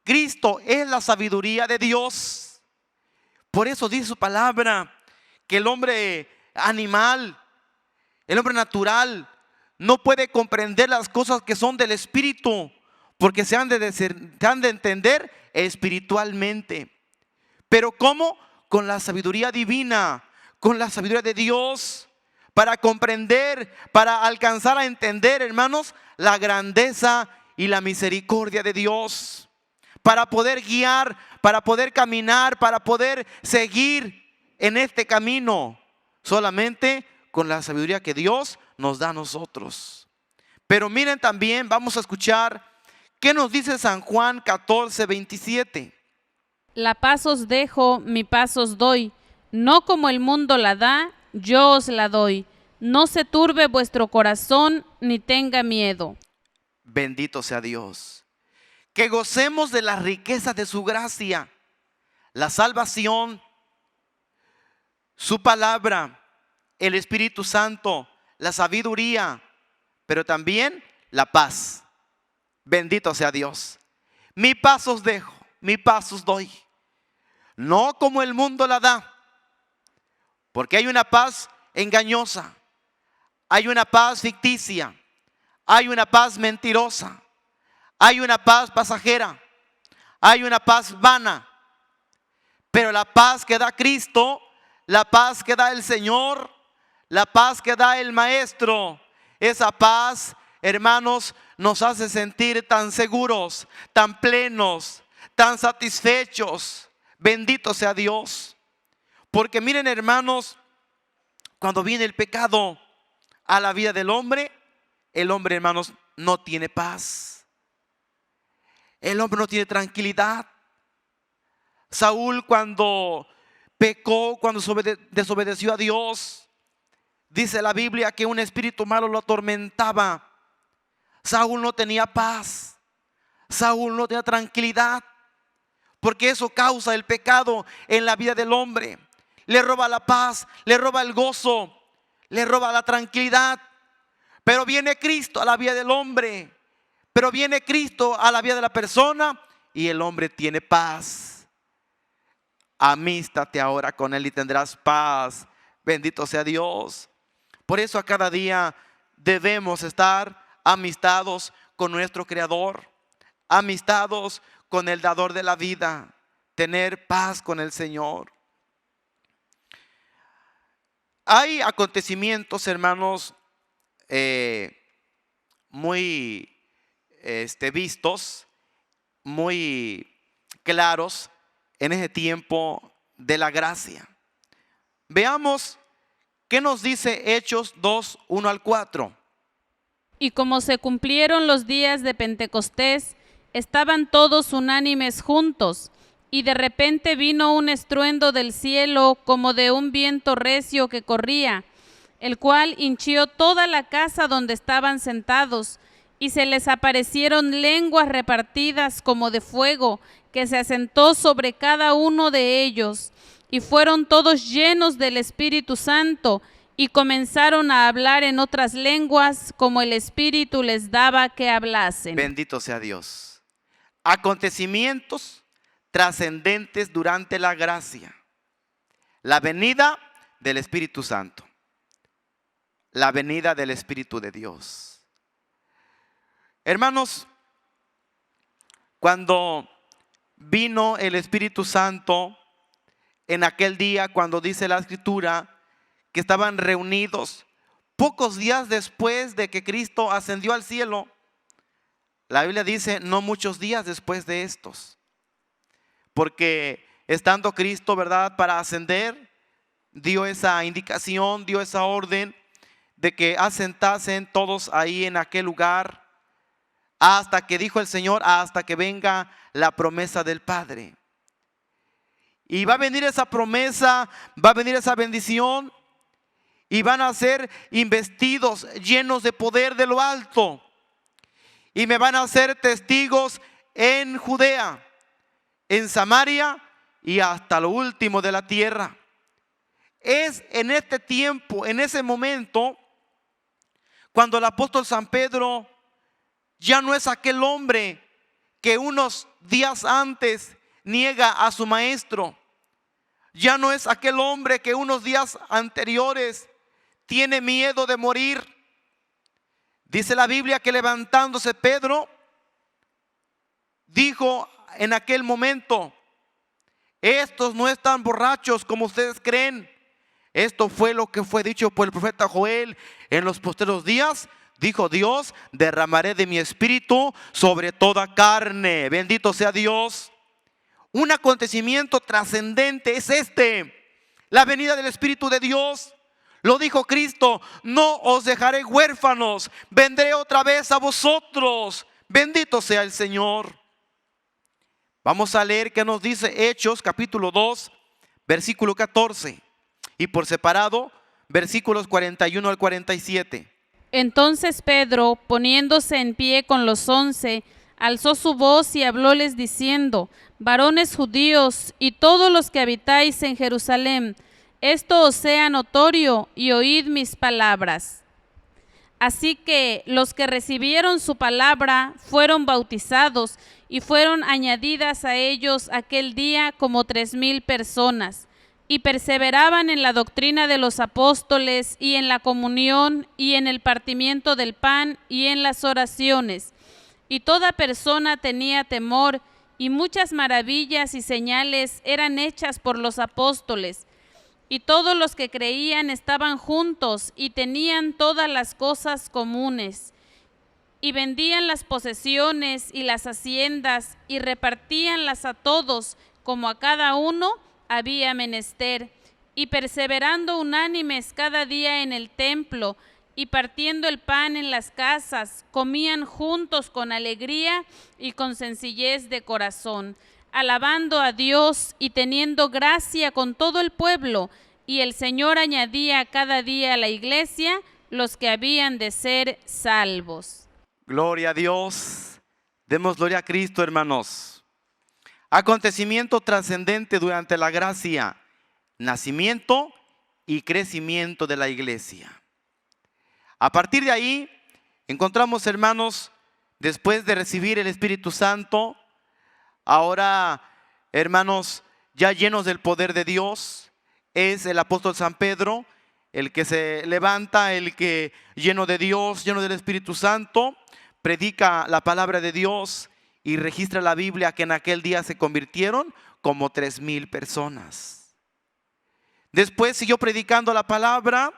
Cristo es la sabiduría de Dios. Por eso dice su palabra que el hombre animal, el hombre natural, no puede comprender las cosas que son del Espíritu, porque se han de entender espiritualmente. Pero ¿cómo? Con la sabiduría divina, con la sabiduría de Dios, para comprender, para alcanzar a entender, hermanos, la grandeza y la misericordia de Dios, para poder guiar, para poder caminar, para poder seguir en este camino, solamente con la sabiduría que Dios nos da a nosotros. Pero miren también, vamos a escuchar qué nos dice San Juan 14, 27. La paz os dejo, mi paz os doy, no como el mundo la da, yo os la doy. No se turbe vuestro corazón, ni tenga miedo. Bendito sea Dios. Que gocemos de las riquezas de su gracia, la salvación, su palabra, el Espíritu Santo, la sabiduría, pero también la paz. Bendito sea Dios. Mi paz os dejo, mi paz os doy, no como el mundo la da, porque hay una paz engañosa, hay una paz ficticia, hay una paz mentirosa, hay una paz pasajera, hay una paz vana. Pero la paz que da Cristo, la paz que da el Señor, la paz que da el Maestro, esa paz, hermanos, nos hace sentir tan seguros, tan plenos, tan satisfechos. Bendito sea Dios. Porque miren, hermanos, cuando viene el pecado a la vida del hombre, el hombre, hermanos, no tiene paz. El hombre no tiene tranquilidad. Saúl, cuando pecó, cuando desobedeció a Dios, dice la Biblia que un espíritu malo lo atormentaba. Saúl no tenía paz. Saúl no tenía tranquilidad, porque eso causa el pecado en la vida del hombre. le roba la paz, le roba el gozo, le roba la tranquilidad. Pero viene Cristo a la vida del hombre, pero viene Cristo a la vida de la persona y el hombre tiene paz. Amístate ahora con Él y tendrás paz. Bendito sea Dios. Por eso a cada día debemos estar amistados con nuestro Creador, amistados con el dador de la vida, tener paz con el Señor. Hay acontecimientos, hermanos, muy vistos, muy claros en ese tiempo de la gracia. Veamos qué nos dice Hechos 2, 1 al 4. Y como se cumplieron los días de Pentecostés, estaban todos unánimes juntos, y de repente vino un estruendo del cielo como de un viento recio que corría, el cual hinchió toda la casa donde estaban sentados, y se les aparecieron lenguas repartidas como de fuego, que se asentó sobre cada uno de ellos, y fueron todos llenos del Espíritu Santo, y comenzaron a hablar en otras lenguas como el Espíritu les daba que hablasen. Bendito sea Dios. Acontecimientos trascendentes durante la gracia. La venida del Espíritu Santo. La venida del Espíritu de Dios. Hermanos, cuando vino el Espíritu Santo en aquel día, cuando dice la Escritura que estaban reunidos pocos días después de que Cristo ascendió al cielo, la Biblia dice no muchos días después de estos, porque estando Cristo, ¿verdad?, para ascender, dio esa indicación, dio esa orden de que asentasen todos ahí en aquel lugar hasta que, dijo el Señor, hasta que venga la promesa del Padre. Y va a venir esa promesa, va a venir esa bendición y van a ser investidos, llenos de poder de lo alto, y me van a ser testigos en Judea, en Samaria y hasta lo último de la tierra. Es en este tiempo, en ese momento, cuando el apóstol San Pedro ya no es aquel hombre que unos días antes niega a su maestro. Ya no es aquel hombre que unos días anteriores tiene miedo de morir. Dice la Biblia que levantándose Pedro, dijo en aquel momento: estos no están borrachos como ustedes creen. Esto fue lo que fue dicho por el profeta Joel: en los postreros días, dijo Dios, derramaré de mi espíritu sobre toda carne. Bendito sea Dios. Un acontecimiento trascendente es la venida del Espíritu de Dios. Lo dijo Cristo: no os dejaré huérfanos, vendré otra vez a vosotros. Bendito sea el Señor. Vamos a leer qué nos dice Hechos capítulo 2, versículo 14. Y por separado, versículos 41 al 47. Entonces Pedro, poniéndose en pie con los 11, alzó su voz y hablóles diciendo: varones judíos y todos los que habitáis en Jerusalén, esto os sea notorio y oíd mis palabras. Así que los que recibieron su palabra fueron bautizados, y fueron añadidas a ellos aquel día como 3,000 personas, y perseveraban en la doctrina de los apóstoles, y en la comunión, y en el partimiento del pan, y en las oraciones. Y toda persona tenía temor, y muchas maravillas y señales eran hechas por los apóstoles. Y todos los que creían estaban juntos y tenían todas las cosas comunes. Y vendían las posesiones y las haciendas y repartíanlas a todos como a cada uno había menester. Y perseverando unánimes cada día en el templo y partiendo el pan en las casas, comían juntos con alegría y con sencillez de corazón, alabando a Dios y teniendo gracia con todo el pueblo, y el Señor añadía cada día a la iglesia los que habían de ser salvos. Gloria a Dios. Demos gloria a Cristo, hermanos. Acontecimiento trascendente durante la gracia, nacimiento y crecimiento de la iglesia. A partir de ahí, encontramos, hermanos, después de recibir el Espíritu Santo, ahora, hermanos, ya llenos del poder de Dios, es el apóstol San Pedro, el que se levanta, el que lleno de Dios, lleno del Espíritu Santo, predica la palabra de Dios y registra la Biblia que en aquel día se convirtieron como 3,000 personas. Después siguió predicando la palabra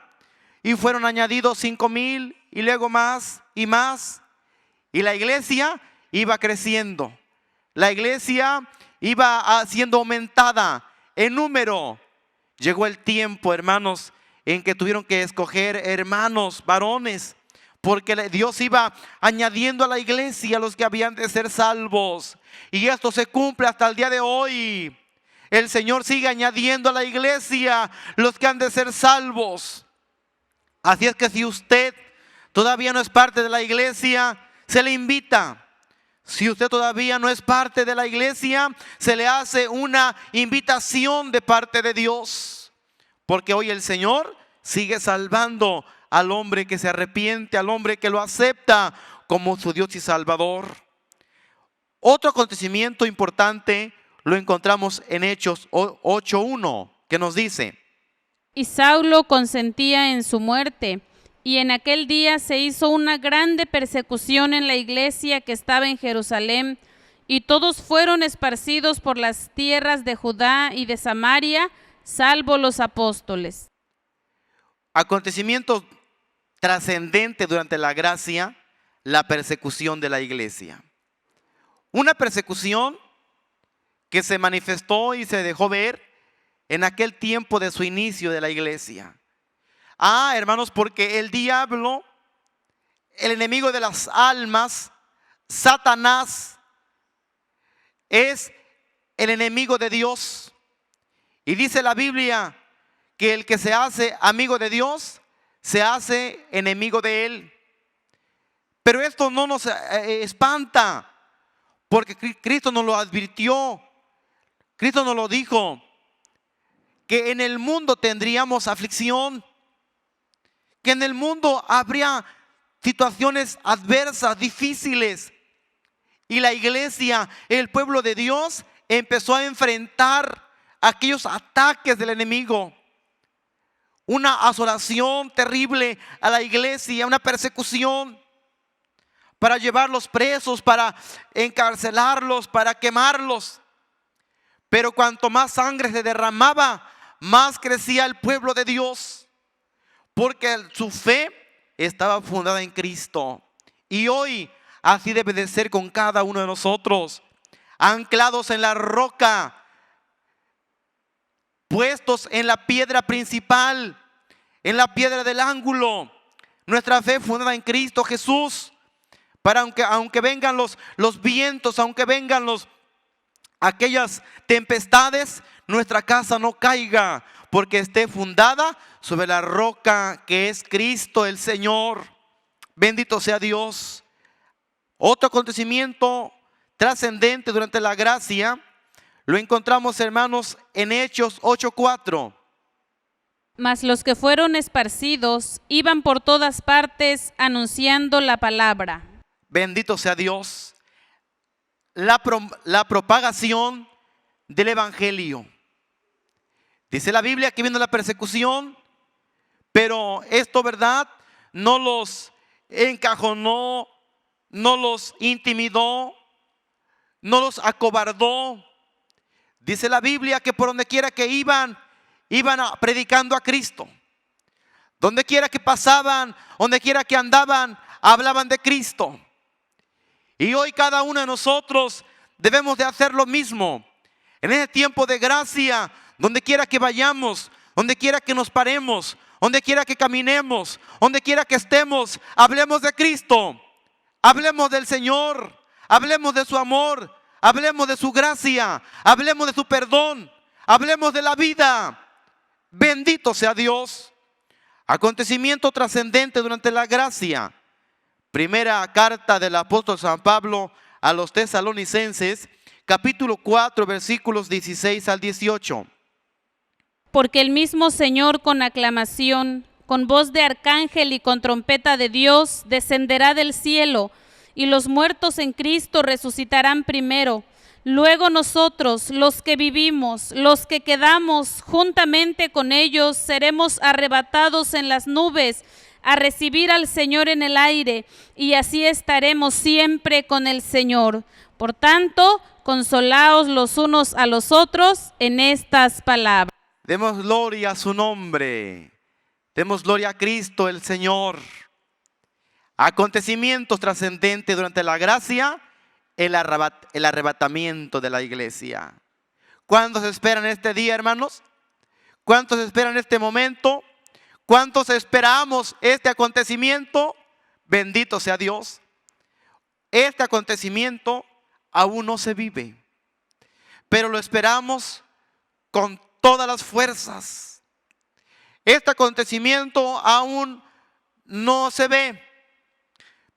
y fueron añadidos 5,000 y luego más y más. Y la iglesia iba creciendo. La iglesia iba siendo aumentada en número. Llegó el tiempo, hermanos, en que tuvieron que escoger hermanos, varones, porque Dios iba añadiendo a la iglesia a los que habían de ser salvos. Y esto se cumple hasta el día de hoy. El Señor sigue añadiendo a la iglesia los que han de ser salvos. Así es que si usted todavía no es parte de la iglesia, se le invita. Si usted todavía no es parte de la iglesia, se le hace una invitación de parte de Dios. Porque hoy el Señor sigue salvando al hombre que se arrepiente, al hombre que lo acepta como su Dios y Salvador. Otro acontecimiento importante lo encontramos en Hechos 8:1, que nos dice: Y Saulo consentía en su muerte, y en aquel día se hizo una grande persecución en la iglesia que estaba en Jerusalén, y todos fueron esparcidos por las tierras de Judá y de Samaria, salvo los apóstoles. Acontecimiento trascendente durante la gracia, la persecución de la iglesia. Una persecución que se manifestó y se dejó ver en aquel tiempo de su inicio de la iglesia. Hermanos, porque el diablo, el enemigo de las almas, Satanás, es el enemigo de Dios. Y dice la Biblia que el que se hace amigo de Dios, se hace enemigo de él. Pero esto no nos espanta, porque Cristo nos lo advirtió. Cristo nos lo dijo, que en el mundo tendríamos aflicción, que en el mundo habría situaciones adversas, difíciles. Y la iglesia, el pueblo de Dios, empezó a enfrentar aquellos ataques del enemigo. Una asolación terrible a la iglesia, una persecución para llevarlos presos, para encarcelarlos, para quemarlos. Pero cuanto más sangre se derramaba, más crecía el pueblo de Dios, porque su fe estaba fundada en Cristo. Y hoy así debe de ser con cada uno de nosotros, anclados en la roca, puestos en la piedra principal, en la piedra del ángulo. Nuestra fe fundada en Cristo Jesús, para aunque vengan los vientos, aunque vengan aquellas tempestades, nuestra casa no caiga, porque esté fundada sobre la roca que es Cristo el Señor. Bendito sea Dios. Otro acontecimiento trascendente durante la gracia lo encontramos, hermanos, en Hechos 8:4. Mas los que fueron esparcidos iban por todas partes anunciando la palabra. Bendito sea Dios. La propagación del evangelio. Dice la Biblia que vino la persecución, pero esto, ¿verdad?, no los encajonó, no los intimidó, no los acobardó. Dice la Biblia que por donde quiera que iban predicando a Cristo. Donde quiera que pasaban, donde quiera que andaban, hablaban de Cristo. Y hoy cada uno de nosotros debemos de hacer lo mismo. En ese tiempo de gracia, donde quiera que vayamos, donde quiera que nos paremos, donde quiera que caminemos, donde quiera que estemos, hablemos de Cristo, hablemos del Señor, hablemos de su amor, hablemos de su gracia, hablemos de su perdón, hablemos de la vida. Bendito sea Dios. Acontecimiento trascendente durante la gracia. Primera carta del apóstol San Pablo a los tesalonicenses, capítulo 4, versículos 16 al 18. porque el mismo Señor con aclamación, con voz de arcángel y con trompeta de Dios, descenderá del cielo, y los muertos en Cristo resucitarán primero. Luego nosotros, los que vivimos, los que quedamos juntamente con ellos, seremos arrebatados en las nubes a recibir al Señor en el aire, y así estaremos siempre con el Señor. Por tanto, consolaos los unos a los otros en estas palabras. Demos gloria a su nombre. Demos gloria a Cristo el Señor. Acontecimientos trascendentes durante la gracia, el arrebatamiento de la iglesia. ¿Cuántos esperan este día, hermanos? ¿Cuántos esperan este momento? ¿Cuántos esperamos este acontecimiento? Bendito sea Dios. Este acontecimiento aún no se vive, pero lo esperamos con todas las fuerzas. Este acontecimiento aún no se ve,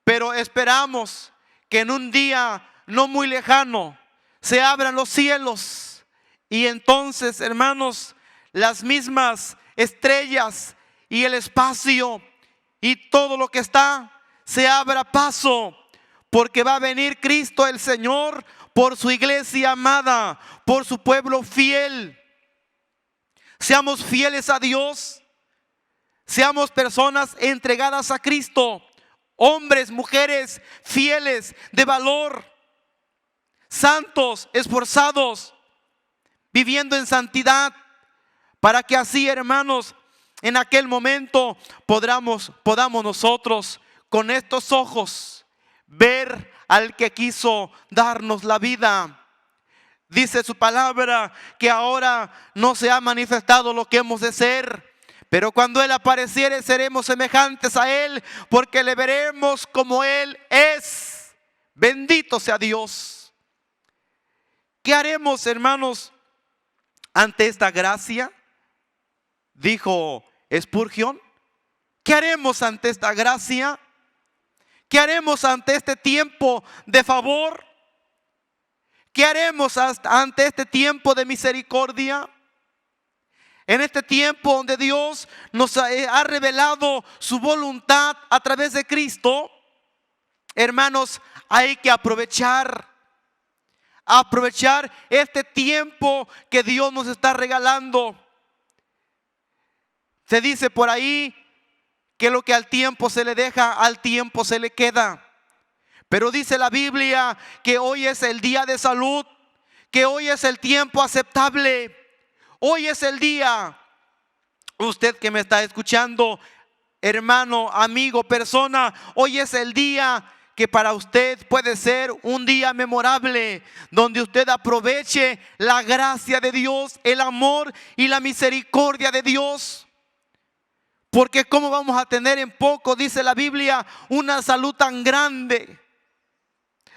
pero esperamos que en un día no muy lejano se abran los cielos y entonces, hermanos, las mismas estrellas y el espacio y todo lo que está se abra paso, porque va a venir Cristo el Señor por su iglesia amada, por su pueblo fiel. Seamos fieles a Dios, seamos personas entregadas a Cristo, hombres, mujeres fieles, de valor, santos, esforzados, viviendo en santidad, para que así, hermanos, en aquel momento podamos nosotros con estos ojos ver al que quiso darnos la vida. Dice su palabra que ahora no se ha manifestado lo que hemos de ser, pero cuando Él apareciere seremos semejantes a Él, porque le veremos como Él es. Bendito sea Dios. ¿Qué haremos, hermanos, ante esta gracia? Dijo Spurgeon. ¿Qué haremos ante esta gracia? ¿Qué haremos ante este tiempo de favor? ¿Qué haremos ante este tiempo de misericordia? En este tiempo donde Dios nos ha revelado su voluntad a través de Cristo, hermanos, hay que aprovechar este tiempo que Dios nos está regalando. Se dice por ahí que lo que al tiempo se le deja, al tiempo se le queda. Pero dice la Biblia que hoy es el día de salud, que hoy es el tiempo aceptable. Hoy es el día. Usted que me está escuchando, hermano, amigo, persona, hoy es el día que para usted puede ser un día memorable, donde usted aproveche la gracia de Dios, el amor y la misericordia de Dios. Porque ¿cómo vamos a tener en poco, dice la Biblia, una salud tan grande?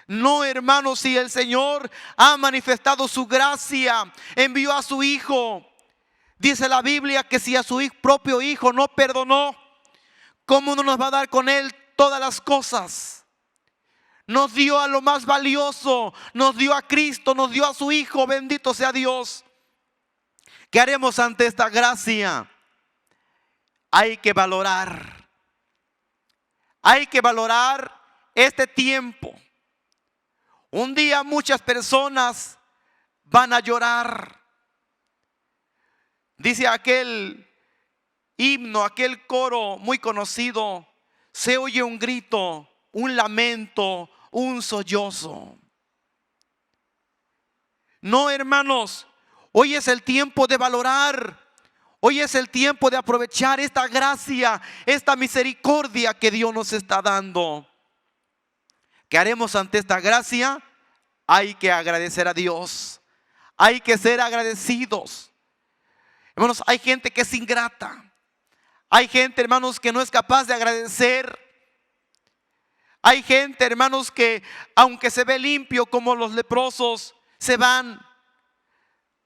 No, hermanos, si el Señor ha manifestado su gracia, envió a su Hijo. Dice la Biblia que si a su propio Hijo no perdonó, ¿cómo no nos va a dar con Él todas las cosas? Nos dio a lo más valioso, nos dio a Cristo, nos dio a su Hijo, bendito sea Dios. ¿Qué haremos ante esta gracia? Hay que valorar este tiempo. Un día muchas personas van a llorar. Dice aquel himno, aquel coro muy conocido, se oye un grito, un lamento, un sollozo. No, hermanos, hoy es el tiempo de valorar. Hoy es el tiempo de aprovechar esta gracia, esta misericordia que Dios nos está dando. ¿Qué haremos ante esta gracia? Hay que agradecer a Dios. Hay que ser agradecidos. Hermanos, hay gente que es ingrata. Hay gente, hermanos, que no es capaz de agradecer. Hay gente, hermanos, que aunque se ve limpio como los leprosos, se van.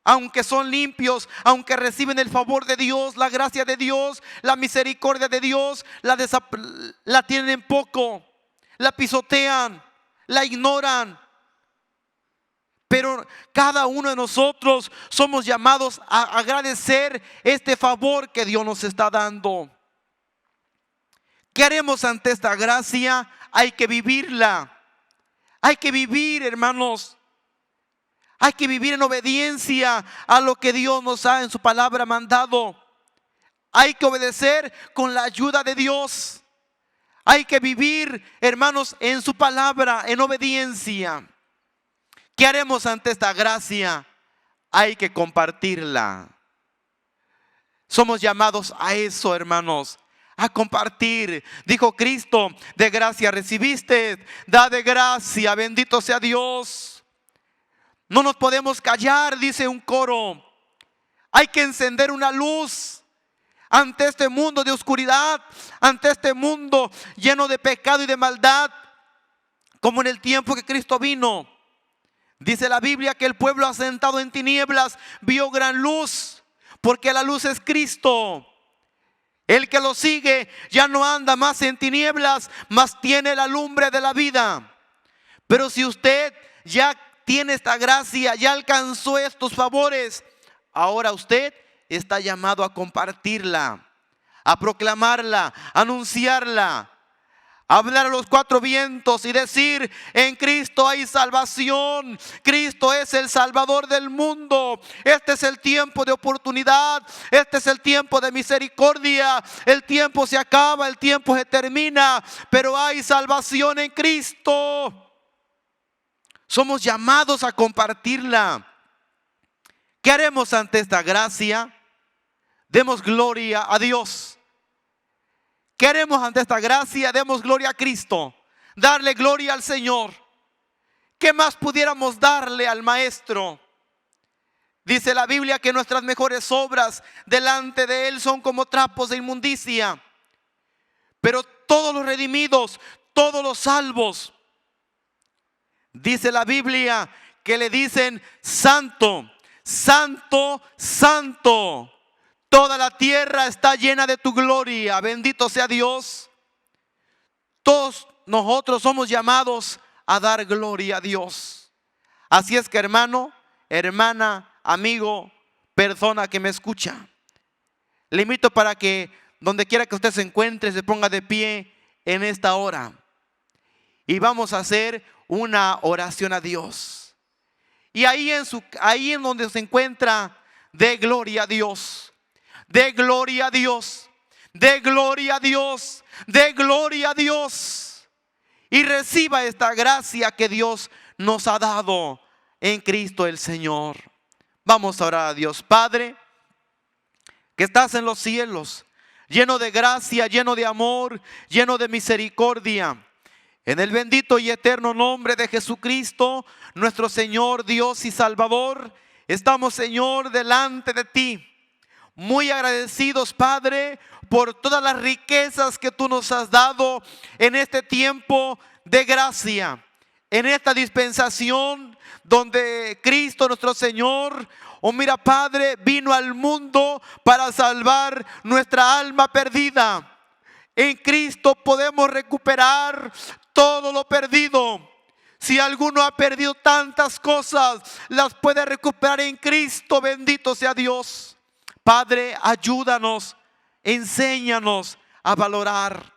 Aunque son limpios, aunque reciben el favor de Dios, la gracia de Dios, la misericordia de Dios, la tienen poco, la pisotean, la ignoran. pero cada uno de nosotros somos llamados a agradecer este favor que Dios nos está dando. ¿Qué haremos ante esta gracia? Hay que vivirla. Hay que vivir, hermanos. Hay que vivir en obediencia a lo que Dios nos ha en su palabra mandado. Hay que obedecer con la ayuda de Dios. Hay que vivir, hermanos, en su palabra, en obediencia. ¿Qué haremos ante esta gracia? Hay que compartirla. Somos llamados a eso, hermanos, a compartir. Dijo Cristo: de gracia recibiste, da de gracia, bendito sea Dios. No nos podemos callar, dice un coro. Hay que encender una luz ante este mundo de oscuridad, ante este mundo lleno de pecado y de maldad, como en el tiempo que Cristo vino. Dice la Biblia que el pueblo asentado en tinieblas vio gran luz, porque la luz es Cristo. El que lo sigue ya no anda más en tinieblas, mas tiene la lumbre de la vida. Pero si usted ya tiene esta gracia, ya alcanzó estos favores, ahora usted está llamado a compartirla, a proclamarla, a anunciarla, a hablar a los cuatro vientos y decir: en Cristo hay salvación. Cristo es el Salvador del mundo. Este es el tiempo de oportunidad. Este es el tiempo de misericordia. El tiempo se acaba, el tiempo se termina, pero hay salvación en Cristo. Somos llamados a compartirla. ¿Qué haremos ante esta gracia? Demos gloria a Dios. ¿Qué haremos ante esta gracia? Demos gloria a Cristo. Darle gloria al Señor. ¿Qué más pudiéramos darle al Maestro? Dice la Biblia que nuestras mejores obras delante de Él son como trapos de inmundicia. Pero todos los redimidos, todos los salvos, dice la Biblia que le dicen: santo, santo, santo. Toda la tierra está llena de tu gloria. Bendito sea Dios. Todos nosotros somos llamados a dar gloria a Dios. Así es que, hermano, hermana, amigo, persona que me escucha, le invito para que donde quiera que usted se encuentre se ponga de pie en esta hora. Y vamos a hacer una oración a Dios. Y ahí en donde se encuentra, dé gloria a Dios. De gloria a Dios, de gloria a Dios, de gloria a Dios. Y reciba esta gracia que Dios nos ha dado en Cristo el Señor. Vamos a orar a Dios. Padre, que estás en los cielos, lleno de gracia, lleno de amor, lleno de misericordia. En el bendito y eterno nombre de Jesucristo, nuestro Señor, Dios y Salvador, estamos, Señor, delante de ti. Muy agradecidos, Padre, por todas las riquezas que tú nos has dado en este tiempo de gracia, en esta dispensación donde Cristo nuestro Señor, mira, Padre, vino al mundo para salvar nuestra alma perdida. En Cristo podemos recuperar todo lo perdido. Si alguno ha perdido tantas cosas, las puede recuperar en Cristo. Bendito sea Dios. Padre, ayúdanos, enséñanos a valorar,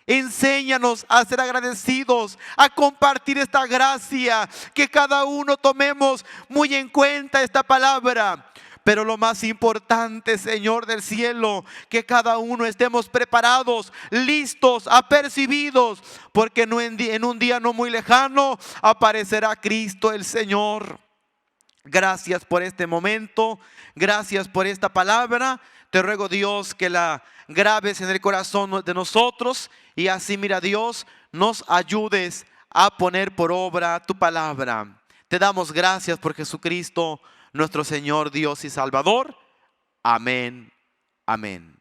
enséñanos a ser agradecidos, a compartir esta gracia, que cada uno tomemos muy en cuenta esta palabra. Pero lo más importante, Señor del cielo, que cada uno estemos preparados, listos, apercibidos, porque en un día no muy lejano aparecerá Cristo el Señor. Gracias por este momento, gracias por esta palabra. Te ruego, Dios, que la grabes en el corazón de nosotros y así, mira, Dios, nos ayudes a poner por obra tu palabra. Te damos gracias por Jesucristo, nuestro Señor, Dios y Salvador. Amén, amén.